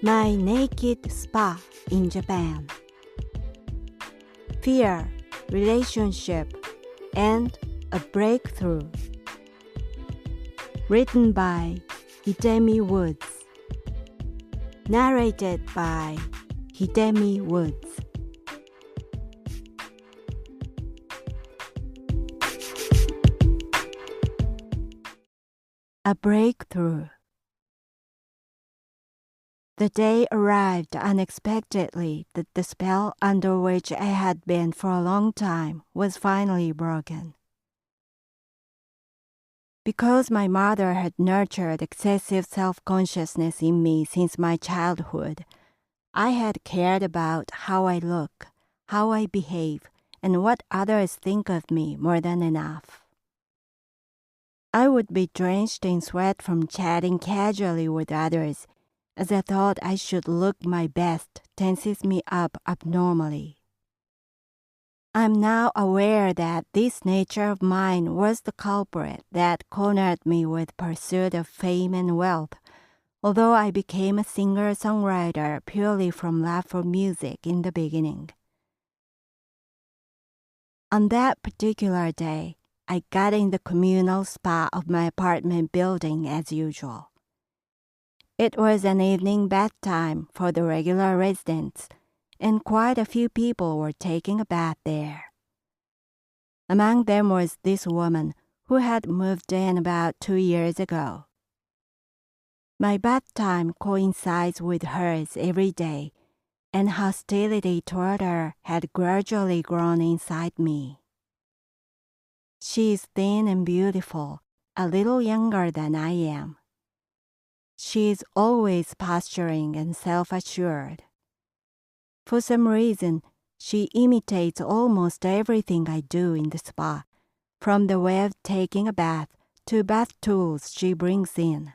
My naked spa in Japan. Fear, relationship, and a breakthrough. Written by Hidemi Woods. Narrated by Hidemi Woods. A breakthrough. The day arrived unexpectedly that the spell under which I had been for a long time was finally broken. Because my mother had nurtured excessive self-consciousness in me since my childhood, I had cared about how I look, how I behave, and what others think of me more than enough. I would be drenched in sweat from chatting casually with others, as I thought I should look my best tenses me up abnormally. I'm now aware that this nature of mine was the culprit that cornered me with pursuit of fame and wealth, although I became a singer-songwriter purely from love for music in the beginning. On that particular day, I got in the communal spa of my apartment building as usual. It was an evening bath time for the regular residents, and quite a few people were taking a bath there. Among them was this woman who had moved in about 2 years ago. My bath time coincides with hers every day, and hostility toward her had gradually grown inside me. She is thin and beautiful, a little younger than I am. She is always posturing and self-assured. For some reason, she imitates almost everything I do in the spa, from the way of taking a bath to bath tools she brings in.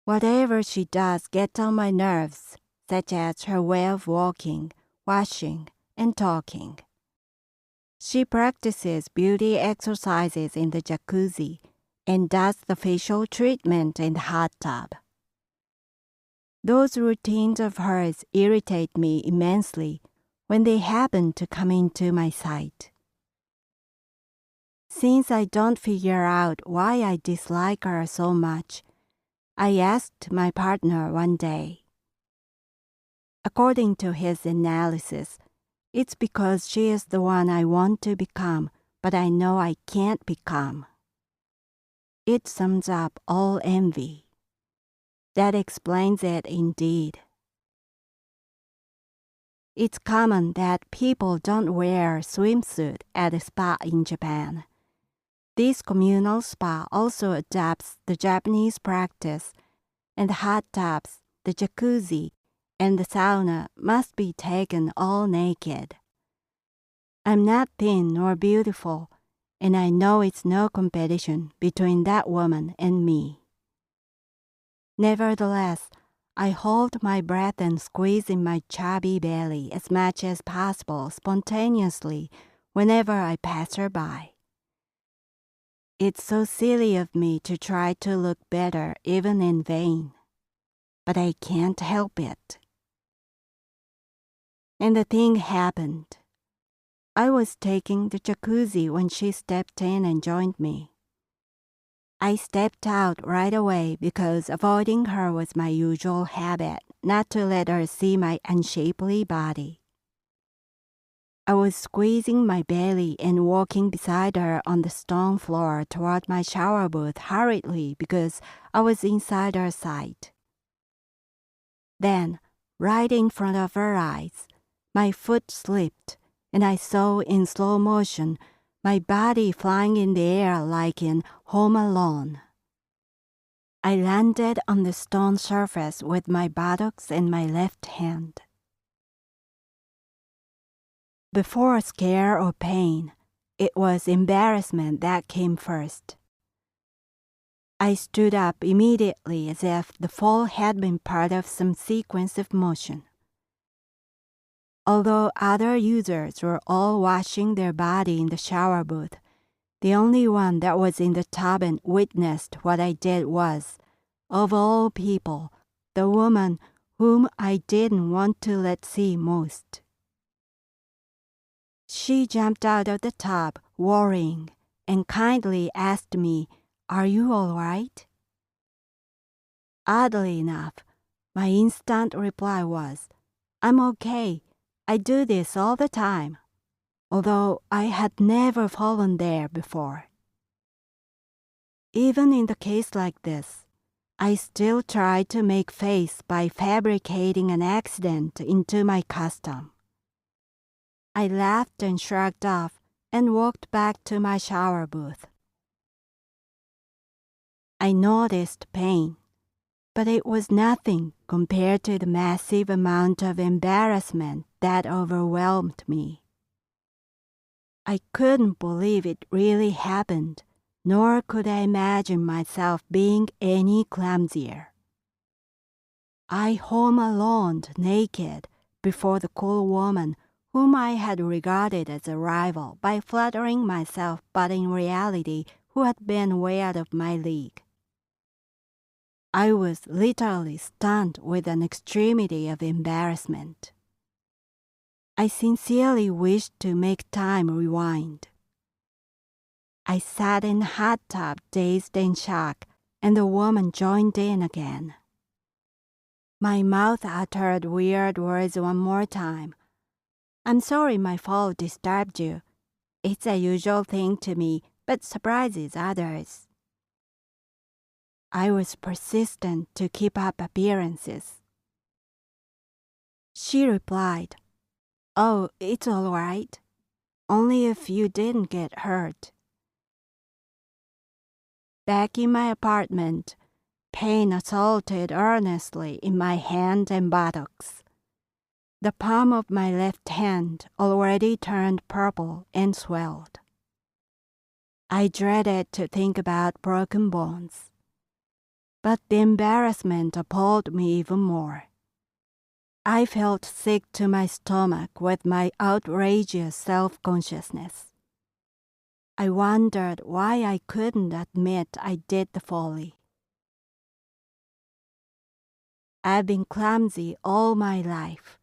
Whatever she does gets on my nerves, such as her way of walking, washing, and talking. She practices beauty exercises in the jacuzzi and does the facial treatment in the hot tub. Those routines of hers irritate me immensely when they happen to come into my sight. Since I don't figure out why I dislike her so much, I asked my partner one day. According to his analysis, it's because she is the one I want to become, but I know I can't become. It sums up all envy. That explains it indeed. It's common that people don't wear a swimsuit at a spa in Japan. This communal spa also adapts the Japanese practice, and the hot tubs, the jacuzzi, and the sauna must be taken all naked. I'm not thin nor beautiful, and I know it's no competition between that woman and me. Nevertheless, I hold my breath and squeeze in my chubby belly as much as possible spontaneously whenever I pass her by. It's so silly of me to try to look better even in vain, but I can't help it. And the thing happened. I was taking the jacuzzi when she stepped in and joined me. I stepped out right away because avoiding her was my usual habit, not to let her see my unshapely body. I was squeezing my belly and walking beside her on the stone floor toward my shower booth hurriedly because I was inside her sight. Then, right in front of her eyes, my foot slipped, and I saw in slow motion my body flying in the air like in Home Alone. I landed on the stone surface with my buttocks in my left hand. Before scare or pain, it was embarrassment that came first. I stood up immediately as if the fall had been part of some sequence of motion. Although other users were all washing their body in the shower booth, the only one that was in the tub and witnessed what I did was, of all people, the woman whom I didn't want to let see most. She jumped out of the tub, worrying, and kindly asked me, "Are you all right?" Oddly enough, my instant reply was, "I'm okay. I do this all the time," although I had never fallen there before. Even in the case like this, I still try to make face by fabricating an accident into my custom. I laughed and shrugged off and walked back to my shower booth. I noticed pain, but it was nothing compared to the massive amount of embarrassment that overwhelmed me. I couldn't believe it really happened, nor could I imagine myself being any clumsier. I home-aloned naked before the cool woman whom I had regarded as a rival by flattering myself, but in reality who had been way out of my league. I was literally stunned with an extremity of embarrassment. I sincerely wished to make time rewind. I sat in the hot tub dazed in shock, and the woman joined in again. My mouth uttered weird words one more time. "I'm sorry my fall disturbed you. It's a usual thing to me, but surprises others." I was persistent to keep up appearances. She replied, "Oh, it's all right. Only if you didn't get hurt." Back in my apartment, pain assaulted earnestly in my hand and buttocks. The palm of my left hand already turned purple and swelled. I dreaded to think about broken bones. But the embarrassment appalled me even more. I felt sick to my stomach with my outrageous self-consciousness. I wondered why I couldn't admit I did the folly. I've been clumsy all my life.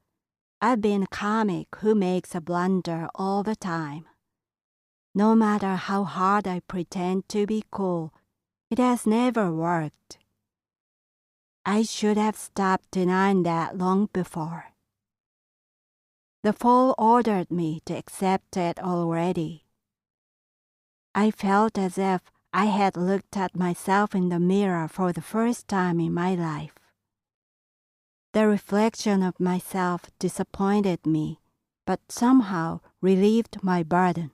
I've been a comic who makes a blunder all the time. No matter how hard I pretend to be cool, it has never worked. I should have stopped denying that long before. The fall ordered me to accept it already. I felt as if I had looked at myself in the mirror for the first time in my life. The reflection of myself disappointed me, but somehow relieved my burden.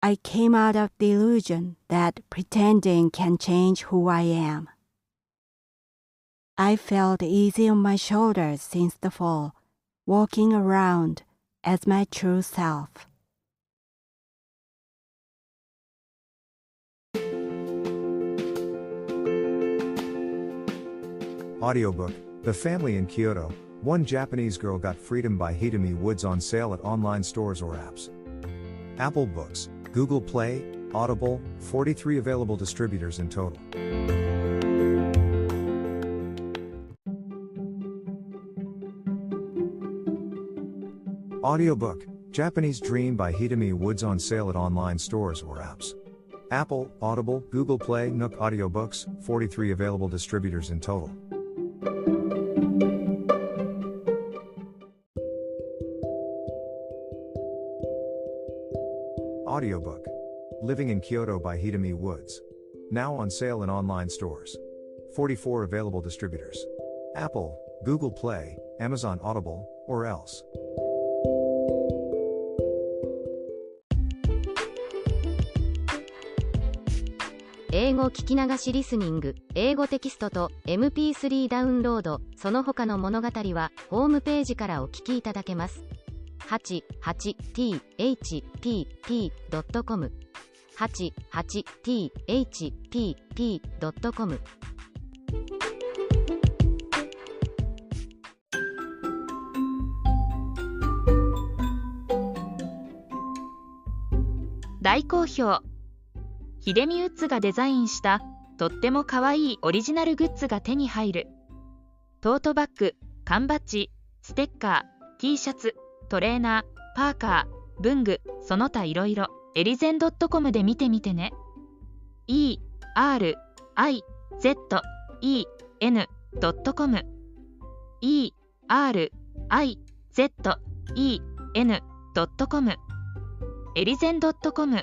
I came out of the illusion that pretending can change who I am. I felt easy on my shoulders since the fall, walking around as my true self. Audiobook, The Family in Kyoto, One Japanese Girl Got Freedom by Hidemi Woods on sale at online stores or apps. Apple Books, Google Play, Audible, 43 available distributors in total. Audiobook, Japanese Dream by Hidemi Woods on sale at online stores or apps. Apple, Audible, Google Play, Nook Audiobooks, 43 available distributors in total. Audiobook, Living in Kyoto by Hidemi Woods. Now on sale in online stores. 44 available distributors. Apple, Google Play, Amazon Audible, or else. 英語聞き流しリスニング、英語テキストと MP3 ダウンロード、その他の物語はホームページからお聞きいただけます。88thpp.com 88thpp.com 大好評。秀美ウッズがデザインしたとっても可愛いオリジナルグッズが手に入る。トートバッグ、缶バッジ、ステッカー、T シャツ、トレーナー、パーカー、文具、その他いろいろ、エリゼン .com で見てみてね。erizen.com erizen.com エリゼン .com